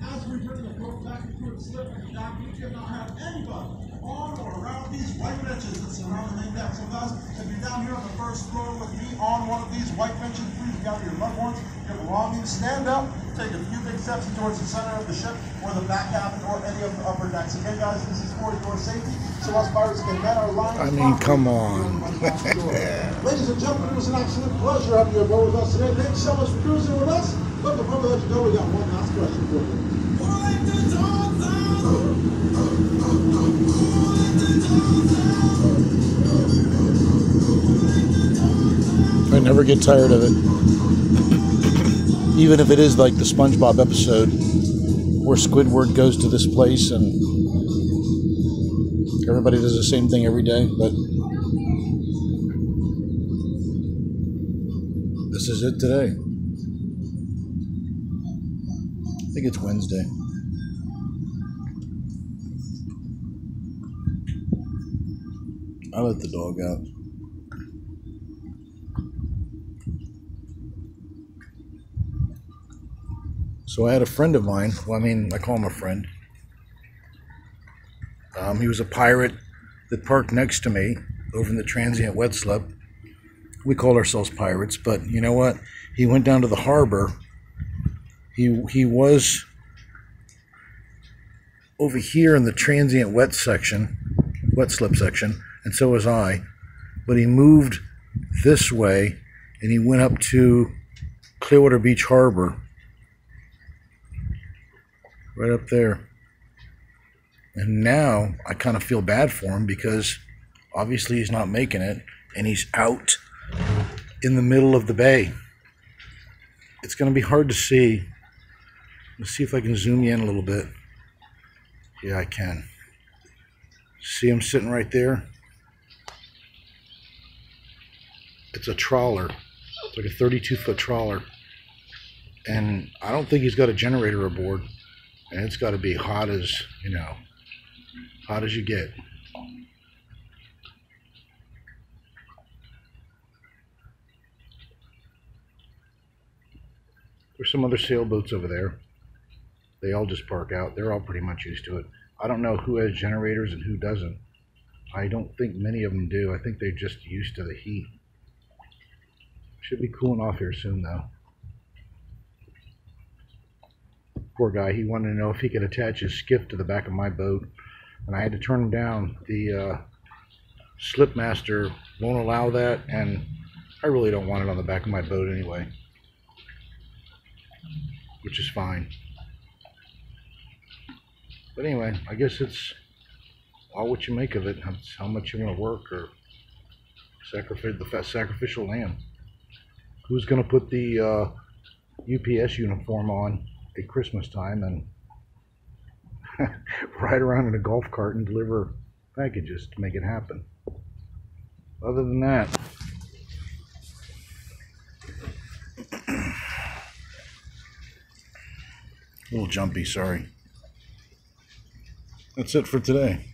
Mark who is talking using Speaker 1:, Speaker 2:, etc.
Speaker 1: As we bring the boat back into its slip and dock, we cannot have anybody on or around these white benches that surround the main deck. So guys, if you're down here on the first floor with me on one of these white benches, please gather your loved ones, your belongings, stand up, take a few big steps towards the center of the ship or the back cabin or any of the upper decks. Again, guys, this is for your safety, so us pirates can man our lines.
Speaker 2: I mean, come on.
Speaker 1: Ladies and gentlemen, it was an absolute pleasure having you aboard with us today. Thanks so much for cruising with us. But before we let you go, we got one last question for you.
Speaker 2: I never get tired of it. Even if it is like the SpongeBob episode where Squidward goes to this place and everybody does the same thing every day, but this is it today. I think it's Wednesday. I let the dog out. So I had a friend of mine, well, I mean, I call him a friend. He was a pirate that parked next to me over in the transient wet slip. We call ourselves pirates, but you know what? He went down to the harbor. He was over here in the transient wet slip section, and so was I. But he moved this way, and he went up to Clearwater Beach Harbor. Right up there. And now I kind of feel bad for him because obviously he's not making it and he's out in the middle of the bay. It's going to be hard to see. Let's see if I can zoom you in a little bit. Yeah, I can. See him sitting right there? It's a trawler. It's like a 32-foot trawler. And I don't think he's got a generator aboard. And it's got to be hot as, you know, hot as you get. There's some other sailboats over there. They all just park out. They're all pretty much used to it. I don't know who has generators and who doesn't. I don't think many of them do. I think they're just used to the heat. Should be cooling off here soon, though. Poor guy, he wanted to know if he could attach his skiff to the back of my boat, and I had to turn him down. The slipmaster won't allow that, and I really don't want it on the back of my boat anyway, which is fine. But anyway, I guess it's all what you make of it. It's how much you want to work or sacrifice the sacrificial lamb. Who's going to put the UPS uniform on at Christmas time and ride around in a golf cart and deliver packages to make it happen? Other than that, a little jumpy, sorry. That's it for today.